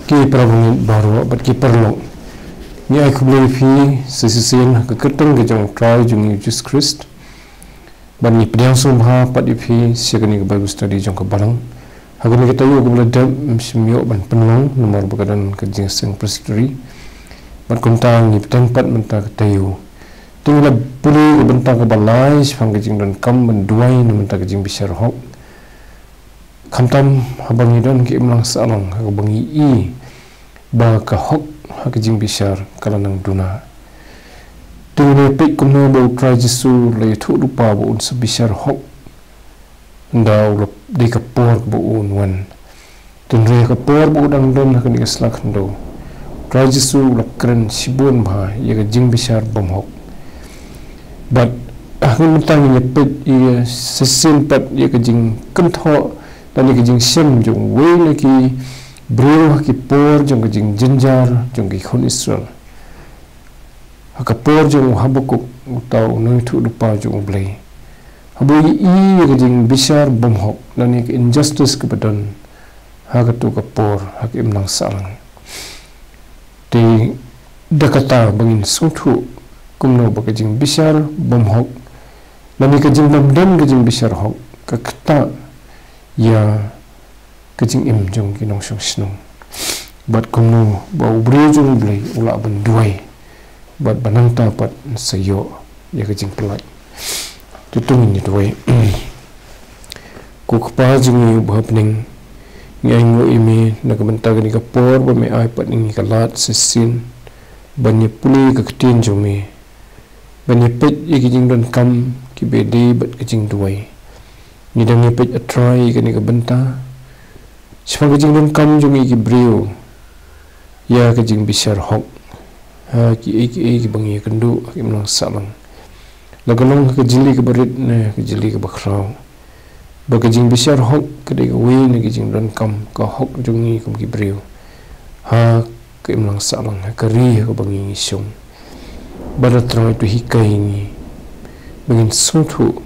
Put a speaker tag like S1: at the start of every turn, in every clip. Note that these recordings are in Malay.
S1: ki prabungin baru bat ki perlu ni ai kubli fi sisisin ke keteng ke jong try jong Jesus Christ ban ni pediang sumha pat fi sekani ke Bible study jong ke balang hagani kita yu ke bladam simyo ban penong nomor bagadan ke jingseng presbytery ban kontang ni tempat menta ke tayu tungla puli ke bentang ke balai sifang ke jing dan kam ban duai menta ke jing bisar hok kantam habangi dan ki imlang salang ha bangi i ba ka hok ha ke jing bisar kalanang duna tungle pek kumno bo try Jesu le thu rupa bo un bisar hok ndau lo di ka por bo un wan tunre ka por bo dang don ha ke slak ndo try Jesu lo kren sibun ba ye ka jing bisar bom hok but ahun tang ye pek ye sesin pat ye ka jing kan tho dan ke jing sem jong we le ki bro ki por jong ke jing jinjar jong ki khon Israel ka por jong habukuk tau noi thu dupa jong blai habu i ke jing bisar bom hok dan ke injustice ke badan ha ka tu ka por ha ke imlang salang ti dakata bangin sungthu kumno ba ke jing bisar bom hok dan ke jing dan ke jing bisar hok ka kata ya kecing im jong kinong syong snong bat kumno bau bri jong blai ula ban duai bat banang tapat sayo ya kecing pelai tutung ni duai ku kpa jong ba pening ngai ngo imi na ka benta ni ka por ba me ai pat ni ka lat sisin banye puli ka ketin jong me banye pet ye kecing don kam ki bede bat kecing duai ni dang ni pet atrai ka ni ka benta sebab kejing dan kam jungi ki brio ya kejing bisar hok ha ki bangi kendu ki menang salang lagalong ke jili ke berit ne ke jili ke bakrau ba kejing bisar hok ke de we ne kejing dan kam ka hok jungi kum ki brio ha ki menang salang ha kari ke bangi sung bara trai tu hikai ni bangin sungthu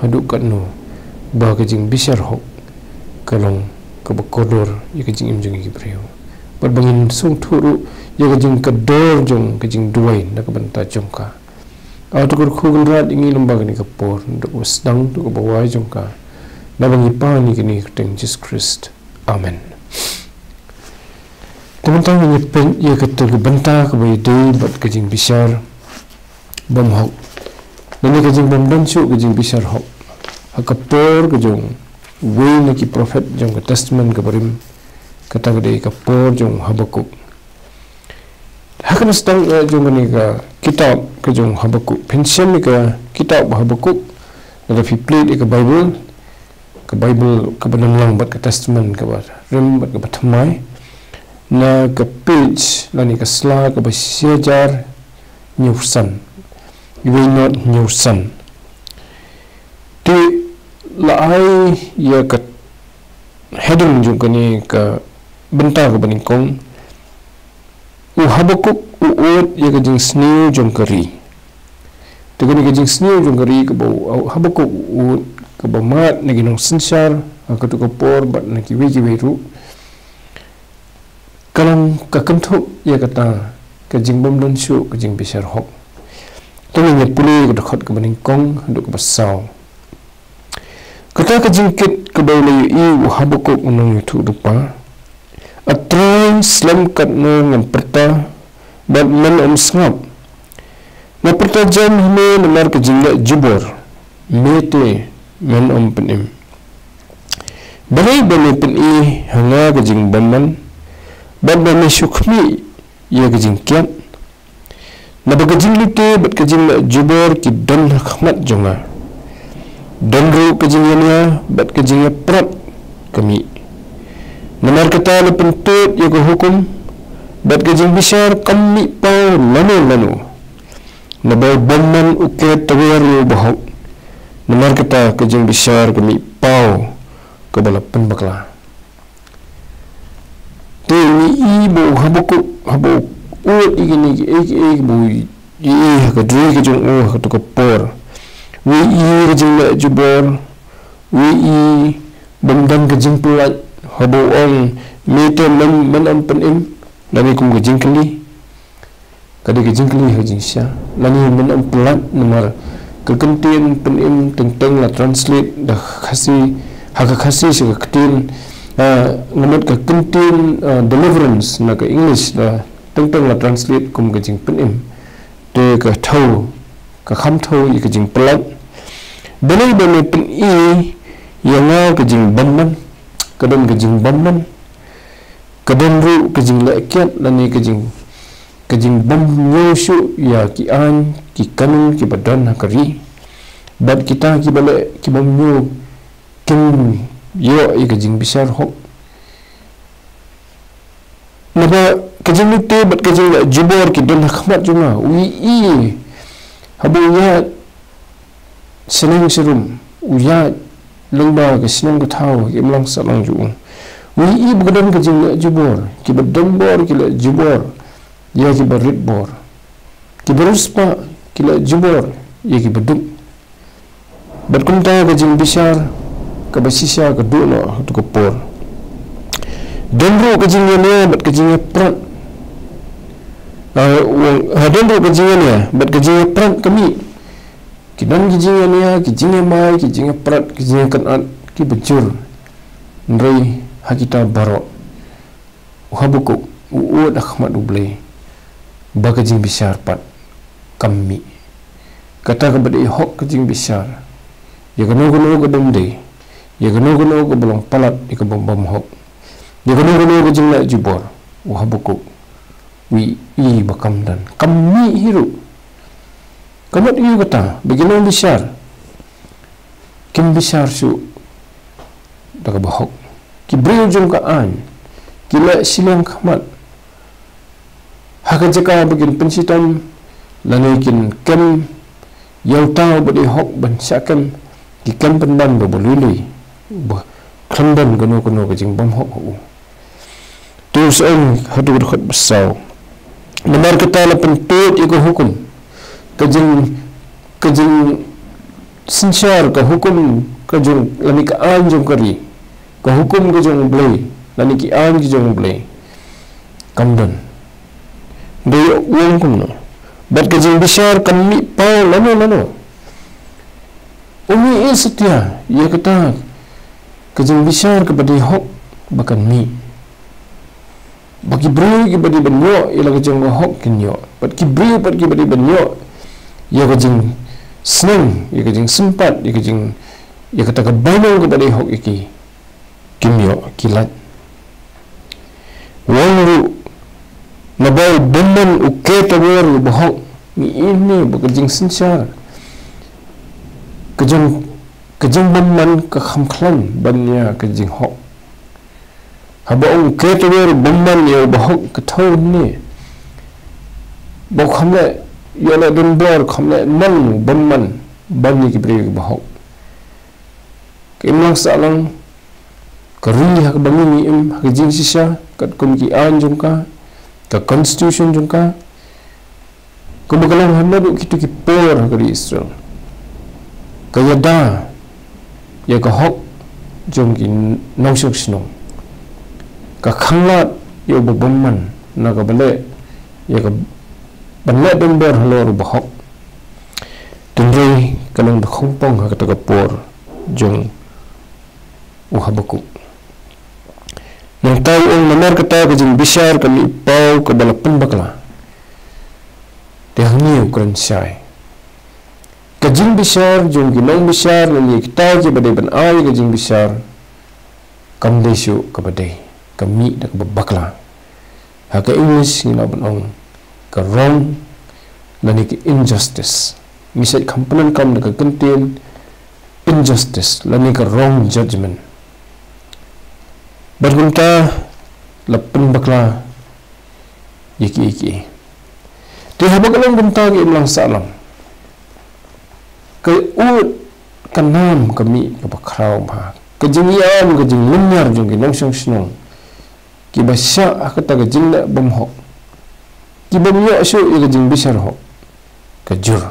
S1: haduk katno ba kejing bisar hok kalong ke bekodor ya ke jing im jing brio berbangin sung thuru ya ke jing kedor jong ke jing duai nak benta jongka auto kur khugul rat ingi lembag ni kapor nduk wasdang tu ke bawai jongka na bangi pa ni ke ni teng Jesus Christ amen teman-teman ni pen ya ke tu benta ke bai dei bat ke jing bisar bom hok ni ke jing bom dan chu ke jing bisar hok hakapor ke jong we ni ki prophet jong ke testament ke barim kata gede ke por jong habakuk hakan stang jong ni ka kitab ke jong habakuk pension ni ka kitab habakuk ada fi plate ke bible ke badan lang bat ke testament ke bat rim bat ke batmai na ke page la ni ke sla ke basiajar nyusan we not nyusan ti la ai ya ka heading jung kani ka benta ka baningkong u habakuk u ot ya ka jing snew jung kari te kani ka jing snew jung kari ka bau habakuk u ka ba mat ne ginong sinsar ka tu ka por bat ne ki we ru kalang ka kamthu ya ka ta ka jing bom don shu ka jing bisar hok to ne puli ka khot ka baningkong du ka basau kata kejingkit ke bawah i habakuk unang itu rupa atrai slam kat no ngam perta bat men om sngap na perta jam hme namar kejingla jubor mete men om penim balai bani pen i hanga kejing baman bat bani syukmi ya kejing kiat na bagajing lite bat kejingla jubor ki dan khmat jonga Dendru kejingnya bat kejingnya prat kami namar kata le pentut ya hukum bat kejing besar kami pau lanu nabai bomman uket tawaru bahau namar kata kejing besar kami pau ke balapan bakla tu ni ibu habu ut igini bu i ka dri kejing ka tu kapor we i kejing la jubor we i bamdan kejing pulat habo ong mete man am pen im lani kum ke jingkli kadi ke jingkli ha jingsha lani man am pelat nomor ke kentin pen im tentang la translate dah khasi hak khasi se ketin ngamut ke kentin deliverance na ke english la tentang la translate kum ke jing pen im te ke thau ke kham thau ke jing pelat belai belai pen i yang ke jing bamman kadang ke jing bamman kadang ru ke jing lekat lani ke jing bam nyoshu ya ki an ki kanun ki badan hakari bad kita ki bale ki bam nyu kin yo i ke jing besar hok naba ke jing te bad ke jing jubor ki don khmat junga wi i habu ya senang serum uya lengba ke senang ke tau ke melang salang ju wi i begadan ke jing jubor ki badan bor ki le jubor ya ki berit bor ki beruspa ki le jubor ya ki beduk berkunta ke jing besar ke basisya ke duno tu ke por dendro ke jing ne bat ke jing prat dendro ke jing ne bat ke jing prat kami kidan ki jing ne ki jing mai ki jing prat ki jing kan ki bejur ndrei hakita baro habuku u dak mat uble baga jing besar pat kami kata ke bade hok ke jing besar ya gano ke domde ya gano ke belong palat ke bom hok ya gano ke jing la jubor u habuku wi i bakam dan kami hiru kamat iu kata begini besar kim besar su dak bahok ki brio jung ka an kila silang kamat hak jaka begin pensitam lanikin kem yang tahu bodi hok ban sakam ki kem pendan do boluli ba khandan gano ke jing bom hok hu tu sen hadu khot besau nomor kita la pentut iku hukum kejeng sincere ke hukum kejeng lani ke an jong kari ke hukum kejeng blay lani ki an kejeng blay kamdan dia uang kumno bat kejeng besar kami pau lano umi setia ia kata kejeng besar kepada hok bahkan mi bagi beri kepada benyo ialah kejeng hok kenyo bat ki beri bat ki beri benyo ia kejeng senang ia kejeng sempat ia kejeng ia kata kebanang kepada hok iki kimyo kilat wangu nabai beman uketa wer bahok ni ini bekejeng sincere kejeng beman ke khamklan banya kejeng hok haba uketa wer beman ya bahok ke tahun ni bok khamle ya la dun bor khamle man beman banya ki beri bahok kimlang salang kari hak bangun ni hak jing sisa kat kum ki an jungka ke constitution jungka kebakalan hamadu kitu ki por kari Israel kaya da ya ka hok jong ki nausok sino ka khanglat ya beman na ka bale ya ka banle den bor halor bahok tundrei kalong de khongpong ha ka por jong uhabaku yang tahu orang nomor kata kejeng besar kami pau ke balapan bakla dia ni ukuran syai kejeng besar jong ginong besar lagi kita je badai ban ai kejeng besar kam desu ke badai kami dak bakla hak English ngina banong ke wrong lani ke injustice misal kampunan kam dak kentin injustice lani ke wrong judgment bergunta lepen bakla iki di habakalang gunta gi imlang salam ke ut kanam kami ke bakrau ma kejingian kejing lunyar jong gi nong song snong ki basya akata kejing la bom hok ki bom yo shu i kejing besar hok kejur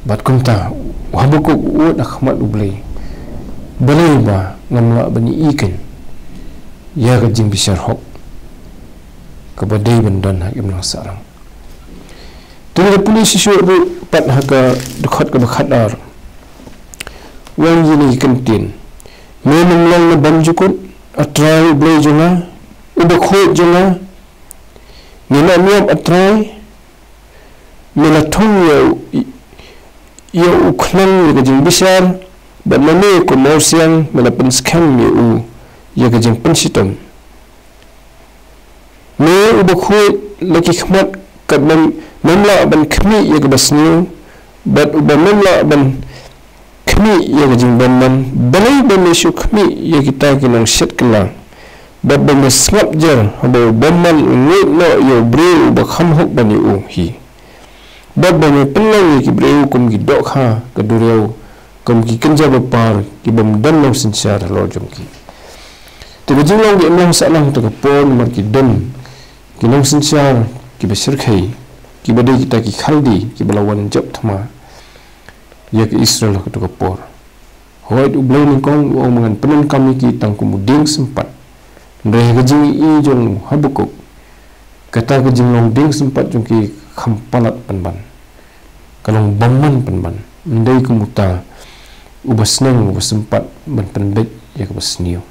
S1: bat kunta habukuk ut akhmat ublay balai ba ngamla bani ikan ya ka jing bisar hok ka badai bandan hak imlang sarang tu polisi syuru pat haka dekat ke bakhadar wang yini kentin memang lang na banjukut atrai blay jonga ubakho jonga nina miam atrai melathong ya uklang ya jing bisar banane ko morsiang melapan scam ya ka jing pensitom me ubakho laki khmat kadam memla ban khmi ya ka basniu bat uba memla ban khmi ya ka jing ban balai ban shu khmi ya kita kinang shet kala bat ban snap jar habo ban ngi no yo bre uba kham hok ban yu hi bat ban penlang ya ki bre kum ki dok ha ka dureu kum ki kenja bapar ki bam dan lo sincere lo jom ki te jing long ki emlang salang to ka pon mar ki dan ki long sincere ki besir khai ki badai kita ki khaldi ki balawan jap thama ya ke Israel ka to ka por hoi du blai ni kong o mangan penan kami ki tang kumuding sempat re ga jing i jong habukuk kata ga jing long ding sempat jong ki khampalat panban kalong bamman panban ndai kumuta ubasnang ubasempat ban penbet ya ka basniu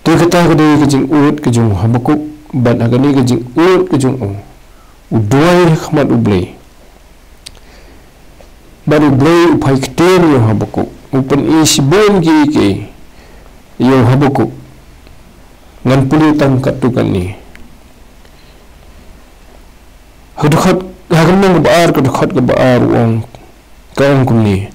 S1: tu kata ga dei ga jing ut ka jong habukuk bat agani ga jing ut ka jong udoi khmat ublei baru ublei upai kter yo habukuk upan isi bon ki yo habukuk ngan puli tang katukan ni hudukhat hagamang baar kadukhat ka baar wang kaong kumni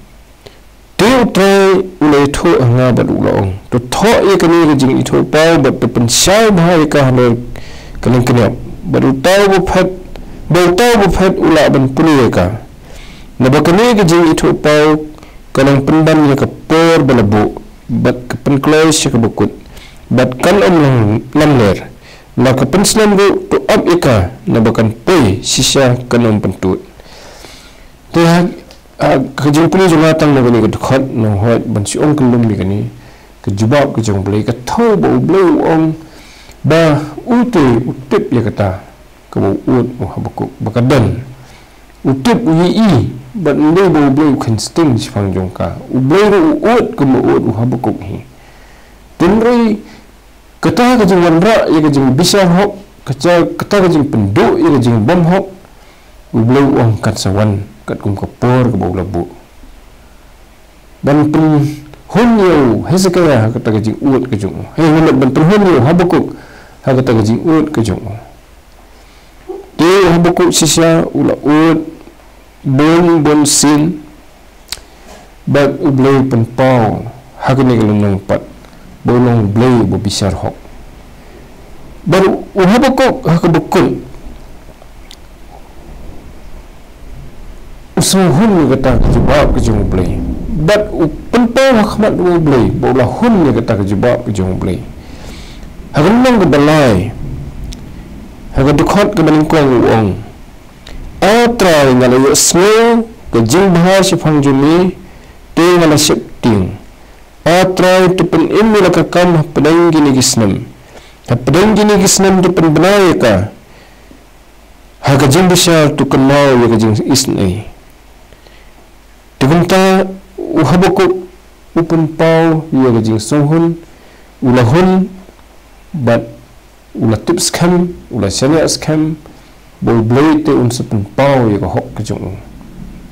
S1: teu trai ulai tho anga bat ulong to tho e kani ga jing itho pau bat pen shai bhai ka halo kalang kanyap baru tau bu phat ula ban puli ka na bakani ga jing itho pau kalang pendan ya ka por balabu bat ka pen close ka bukut bat kan lam ler la ka penslam bu to ab ika na bakan poi sisa kanam pentut te ka jing puli jonga tang na bani ka khot no hot ban si ong kulum mi kani ka jubab ka jong blai ka thau bo blai ong ba utip ya kata ka bo ut o habukuk bakadan utip i ban ndai bo blai kan sting si phang jong ka u blai ru ut ka mo ut o habukuk hi tunrei kata ka jing wanra ya ka jing bisar hok kata ka jing pendu ya ka jing bom hok u blai ong kat sawan kat kum ka por ka bo labu ban pen honyo hesekaya kata ka jing ut ka jong he ngat ban pen honyo habukuk ha kata ka jing ut ka jong te habukuk sisa ula ut bon sin bat u blai pen pau ha ka ni ka lunong pat bolong blai bo bisar hok baru uhabukuk hakabukul usuhun kata kejubab kejung blai bat penpau hakmat bo blai bola hun kata kejubab kejung blai hagamang ke balai hagadukhat ke balingkong uong atra ngala yo snow ke jing bahas pangjumi te ngala septing atra tepen imila ka kam pedang gini gisnam tu pen benai ka haga jing besar tu kenal ya jing isnai tukunta uhabukuk upun pau ya jing sohun ulahun bat ula tips kam ula syariat skam bol blai te unsupen pau ya hok ke jong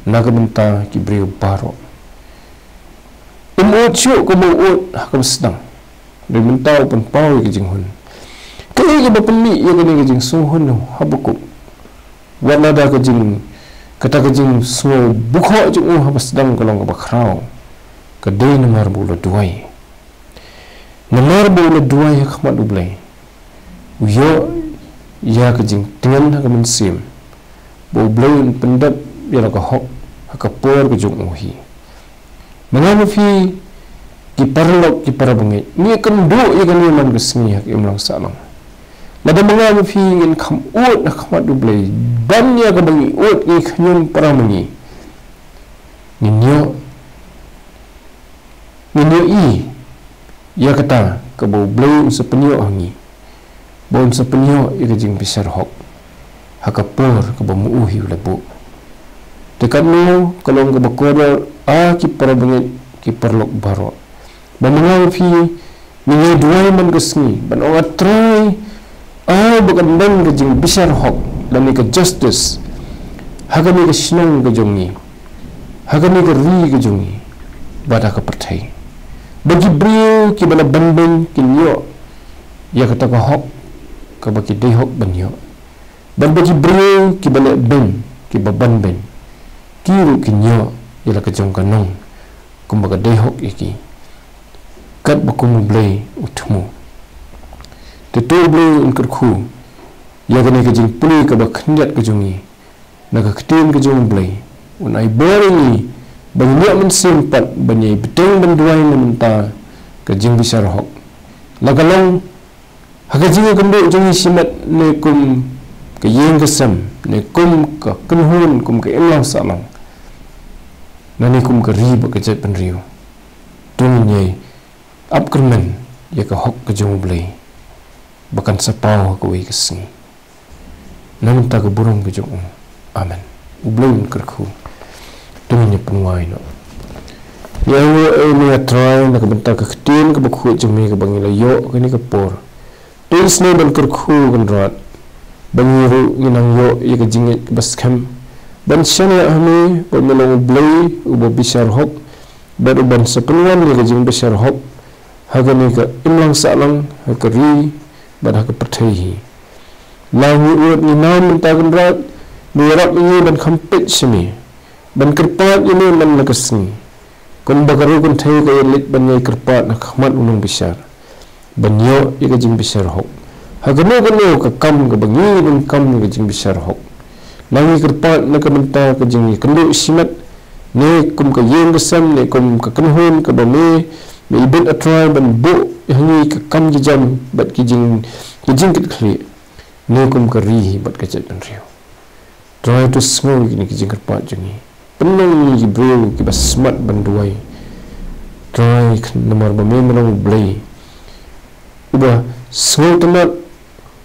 S1: naga benta ki brio baro umut ko mo ut hakam sedang de benta upun pau ya jing hun kaya ba peli ya ka ni jing sohun habukuk wala da ka jing kata ka jing so bukho jing habas sedang kalong ka bakrao ka de namar bula duai ya khmat ublai uyo ya ka jing tengan ka mensim bo blai pendat ya ka hok ka por ka jung uhi mangam fi ki parlok ki parabangi ni kan do ya kan man gesni hak imlang salang lada mangam fi in kham ut khmat ublai ban ya ka bangi ut ni khnyun paramangi ninyo i ya kata ka bau blei unsa penyo hangi bon sa penyo ika jing bisar hok hakapor ka ba muuhi lebu dekat no kalong ka bakora ki parabangit ki perlok baro bamangaw fi ni duai man kesni ban ongat try bukan dan ka jing bisar hok lami ka justice hagami ka sinong ka jongi hagami ka ri ka jongi bada ka pertai bagi brio ki bala banben ki nyo ya kata ka hok ka bagi dei hok banyo ban bagi brio ki bala ben ki baban ben ki ru ki nyo ya ka jong kanong kumbaga dei hok iki kat bakum blei utmu tetu blei unkerku ya kene ka jing puli ka bakhnjat ka jongi naga ketin ka jong blei unai bori banyak mensimpat banyak betul banduai menta ke jing bisar hok lagalong haga jing kembuk jing simat ne kum ke yeng kesam ne kum ke kenhun kum ke elang salang nani kum ke ri ke jet penriu tunye ap kermen ya ke hok ke jong blei bahkan sapau ke wi kesni nan ta ke burung ke jong amen ublun kerku tunye penguai no yang ni try nak bentak ke ketin ke bakhu jemi ke bangila yo ke ni ke por tulis ne ban kerku kan rat bangiru nginang yo ye ke jingit ke baskam ban shana ahme ban melong blai ubo bisar hok baru ban sepenuan ye ke jing bisar hok haga ni ke imlang salang ke ri ban ke perthai langi urut ni nam mentakan rat ni rak ni ban khampet semi ban kerpat ini man nakasni kun bagaru kun thai ka lit ban ngai kerpat nak khmat unung bisar ban yo ika jing bisar hok hagano gano ka kam ka bangi ban kam ka jing bisar hok langi kerpat nak menta ka jing kendu simat ne kum ka yeng kesam ne kum ka kenhun ka bame me ibet atrai ban bu hangi ka kam jam bat ki jing kit khri ne kum ka ri bat ka chat ban riu try to small ki jing kerpat jengi penang ki bro ki bas smart banduai try nomor bame menang blai uba small temat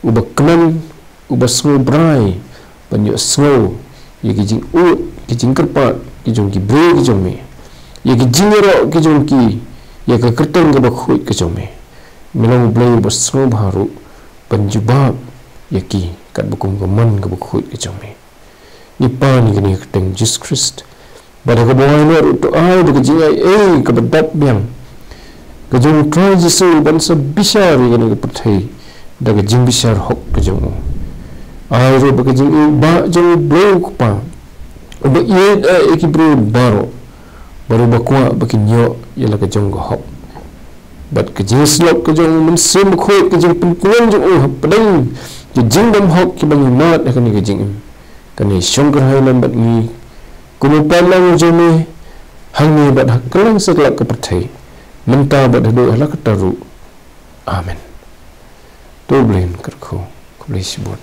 S1: uba kenan uba small brai banyo small ye ki jing ki jing kerpat ki jong ki bro ki jong me ye ki jing ro ki jong ki ye ka kerteng ka bakhut ki jong me menang blai uba small baru panjubab ye ki kat bukum ka man ka bakhut ki jong me ni pa ni kini keteng Jesus Christ pada kebuai luar untuk ada kejingai kebedat biang kejung try Yesus bangsa besar kini kepercayai dah kejing besar hok kejung air berkejing ba jeng blue kupa uba iet iki bro baru bakwa bakinyo ialah kejung hok bat kejing slop kejung mensim khoi kejing penkuan jeng pedang kejing dam hok ki bangi mat akan kejing kani syongkar hailan bat ni kuno palang jome hangi bat haklang sekelak kepercayai menta bat hadu halak taru amen to blin kerku kubli sibut